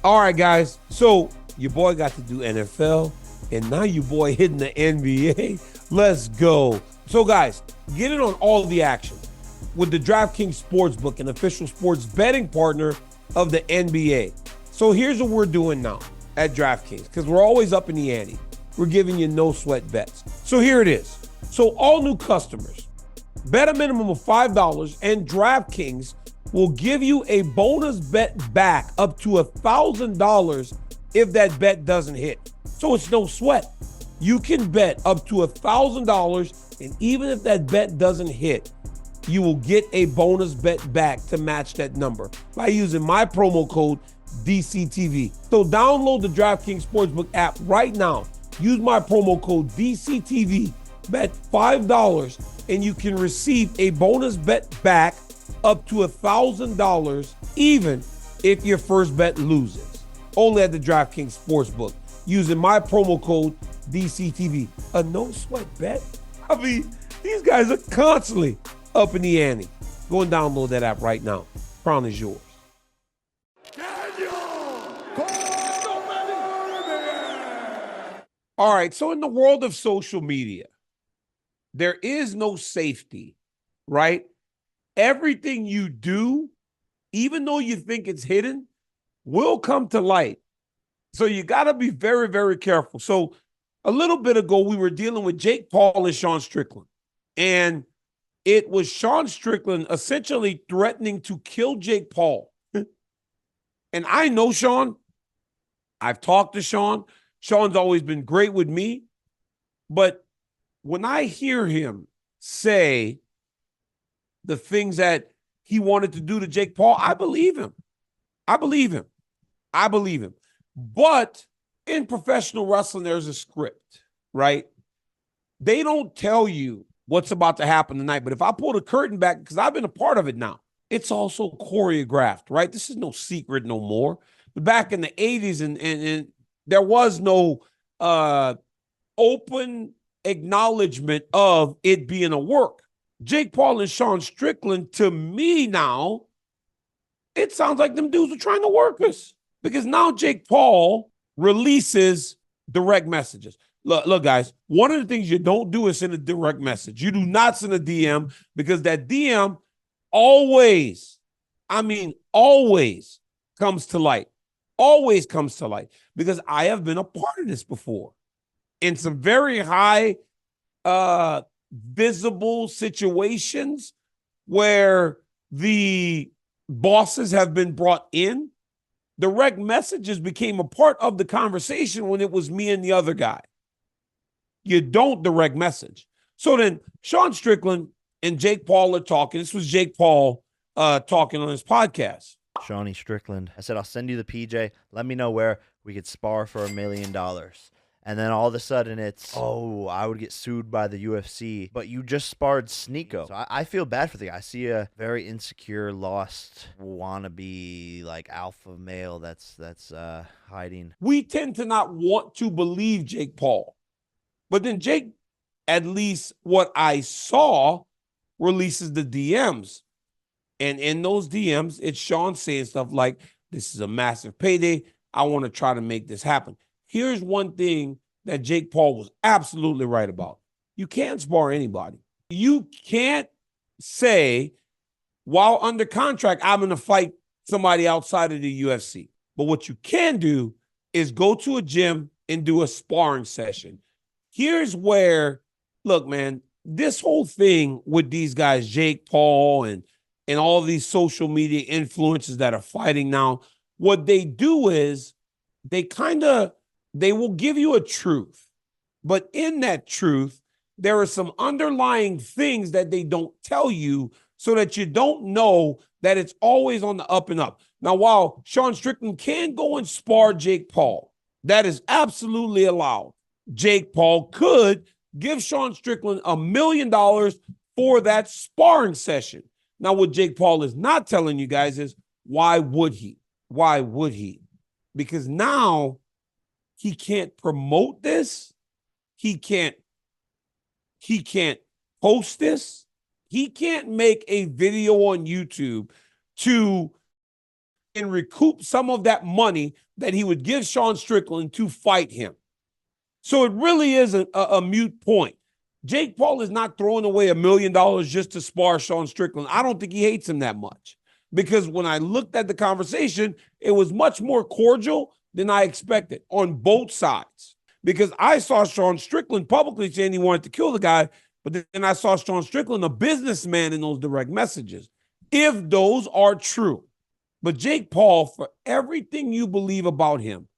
All right, guys. So your boy got to do NFL, and now your boy hitting the NBA. Let's go. So, guys, get in on all the action with the DraftKings Sportsbook, an official sports betting partner of the NBA. So here's what we're doing now at DraftKings, because we're always up in the ante. We're giving you no sweat bets. So here it is. So all new customers, bet a minimum of $5, and DraftKings will give you a bonus bet back up to $1,000 if that bet doesn't hit. So it's no sweat. You can bet up to $1,000, and even if that bet doesn't hit, you will get a bonus bet back to match that number by using my promo code DCTV. So download the DraftKings Sportsbook app right now. Use my promo code DCTV. Bet $5 and you can receive a bonus bet back up to $1,000 even if your first bet loses. Only at the DraftKings Sportsbook using my promo code DCTV. A no sweat bet? I mean, these guys are constantly up in the ante. Go and download that app right now. Crown is yours. Daniel Cormier! All right, so in the world of social media, there is no safety, right? Everything you do, even though you think it's hidden, will come to light. So you got to be very, very careful. So a little bit ago, we were dealing with Jake Paul and Sean Strickland. And it was Sean Strickland essentially threatening to kill Jake Paul. And I know Sean. I've talked to Sean. Sean's always been great with me. But when I hear him say the things that he wanted to do to Jake Paul, I believe him. I believe him. I believe him. But in professional wrestling, there's a script, right? They don't tell you what's about to happen tonight. But if I pull the curtain back, because I've been a part of it now, it's also choreographed, right? This is no secret no more. But back in the 80s, and there was no open acknowledgement of it being a work. Jake Paul and Sean Strickland, to me now, it sounds like them dudes are trying to work us. Because now Jake Paul releases direct messages. Look, guys, one of the things you don't do is send a direct message. You do not send a DM, because that DM always, I mean, always comes to light. Always comes to light. Because I have been a part of this before. In some very high visible situations where the bosses have been brought in, direct messages became a part of the conversation when it was me and the other guy. You don't direct message. So then Sean Strickland and Jake Paul are talking. This was Jake Paul talking on his podcast. Shawnee Strickland. I said, I'll send you the PJ. Let me know where we could spar for $1 million. And then all of a sudden it's, oh, I would get sued by the UFC. But you just sparred Sneeko. So I feel bad for the guy. I see a very insecure, lost, wannabe, like alpha male that's hiding. We tend to not want to believe Jake Paul. But then Jake, at least what I saw, releases the DMs. And in those DMs, it's Sean saying stuff like, this is a massive payday. I want to try to make this happen. Here's one thing that Jake Paul was absolutely right about. You can't spar anybody. You can't say, while under contract, I'm going to fight somebody outside of the UFC. But what you can do is go to a gym and do a sparring session. Here's where, look, man, this whole thing with these guys, Jake Paul and all these social media influencers that are fighting now, what they do is they will give you a truth. But in that truth, there are some underlying things that they don't tell you so that you don't know that it's always on the up and up. Now, while Sean Strickland can go and spar Jake Paul, that is absolutely allowed. Jake Paul could give Sean Strickland $1 million for that sparring session. Now, what Jake Paul is not telling you guys is, why would he? Why would he? Because now he can't promote this. He can't post this. He can't make a video on YouTube to and recoup some of that money that he would give Sean Strickland to fight him. So it really is a mute point. Jake Paul is not throwing away $1 million just to spar Sean Strickland. I don't think he hates him that much, because when I looked at the conversation, it was much more cordial than I expected on both sides, because I saw Sean Strickland publicly saying he wanted to kill the guy, but then I saw Sean Strickland, a businessman, in those direct messages, if those are true. But Jake Paul, for everything you believe about him,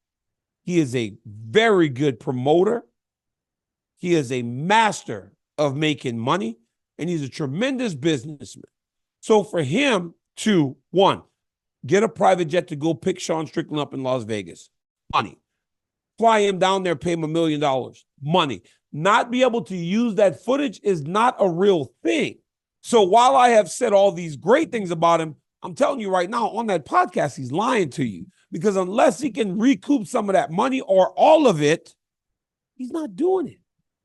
he is a very good promoter. He is a master of making money, and he's a tremendous businessman. So for him to, one, get a private jet to go pick Sean Strickland up in Las Vegas, money. Fly him down there, pay him $1 million, money. Not be able to use that footage is not a real thing. So while I have said all these great things about him, I'm telling you right now on that podcast, he's lying to you, because unless he can recoup some of that money or all of it, he's not doing it.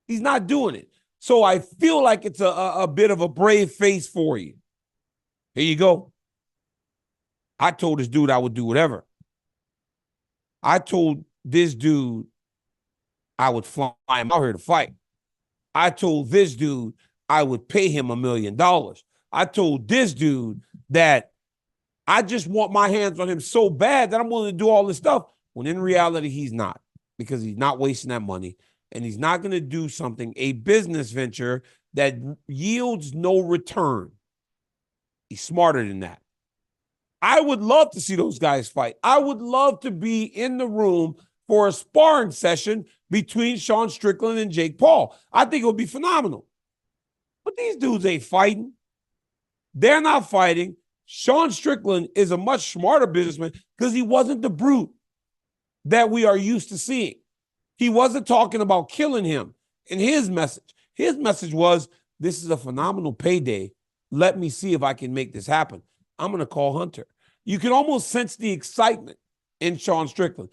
He's not doing it. So I feel like it's a bit of a brave face for you. Here you go. I told this dude I would do whatever. I told this dude I would fly him out here to fight. I told this dude I would pay him $1 million. I told this dude that I just want my hands on him so bad that I'm willing to do all this stuff, when in reality, he's not, because he's not wasting that money, and he's not going to do something, a business venture that yields no return. He's smarter than that. I would love to see those guys fight. I would love to be in the room for a sparring session between Sean Strickland and Jake Paul. I think it would be phenomenal. But these dudes ain't fighting. They're not fighting. Sean Strickland is a much smarter businessman, because he wasn't the brute that we are used to seeing. He wasn't talking about killing him in his message. His message was, this is a phenomenal payday. Let me see if I can make this happen. I'm going to call Hunter. You can almost sense the excitement in Sean Strickland.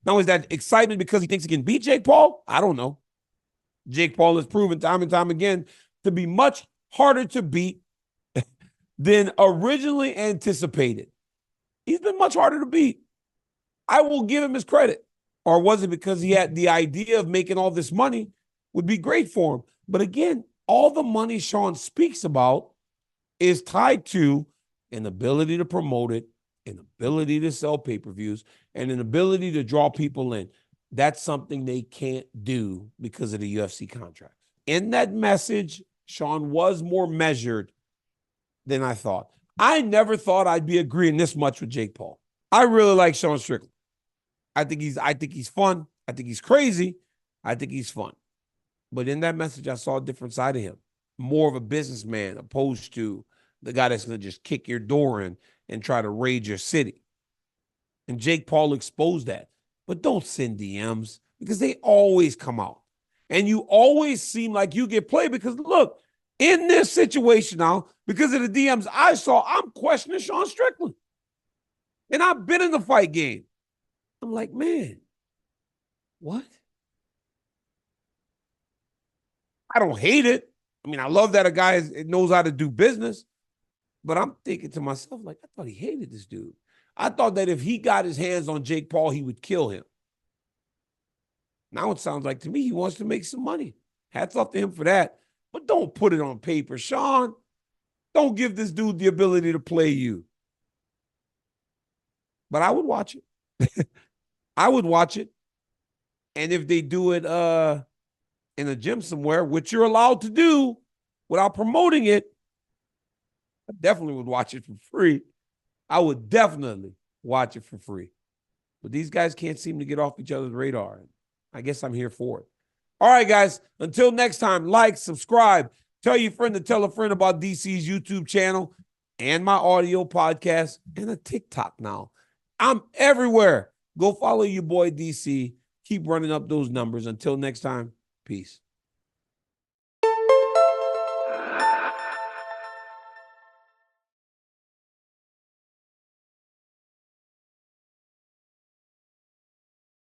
Now, is that excitement because he thinks he can beat Jake Paul? I don't know. Jake Paul has proven time and time again to be much harder to beat than originally anticipated. He's been much harder to beat. I will give him his credit. Or was it because he had the idea of making all this money would be great for him? But again, all the money Sean speaks about is tied to an ability to promote it, an ability to sell pay-per-views, and an ability to draw people in. That's something they can't do because of the UFC contracts. In that message, Sean was more measured than I thought. I never thought I'd be agreeing this much with Jake Paul. I really like Sean Strickland. I think he's fun. I think he's crazy. I think he's fun. But in that message, I saw a different side of him. More of a businessman, opposed to the guy that's going to just kick your door in and try to raid your city. And Jake Paul exposed that. But don't send DMs, because they always come out. And you always seem like you get played, because look, in this situation now, because of the DMs I saw, I'm questioning Sean Strickland. And I've been in the fight game. I'm like, man, what? I don't hate it. I mean, I love that a guy knows how to do business. But I'm thinking to myself, like, I thought he hated this dude. I thought that if he got his hands on Jake Paul, he would kill him. Now it sounds like to me he wants to make some money. Hats off to him for that. But don't put it on paper, Sean. Don't give this dude the ability to play you. But I would watch it. I would watch it. And if they do it in a gym somewhere, which you're allowed to do without promoting it, I definitely would watch it for free. I would definitely watch it for free. But these guys can't seem to get off each other's radar. I guess I'm here for it. All right, guys. Until next time, like, subscribe. Tell your friend to tell a friend about DC's YouTube channel and my audio podcast and a TikTok now. I'm everywhere. Go follow your boy DC. Keep running up those numbers. Until next time, peace.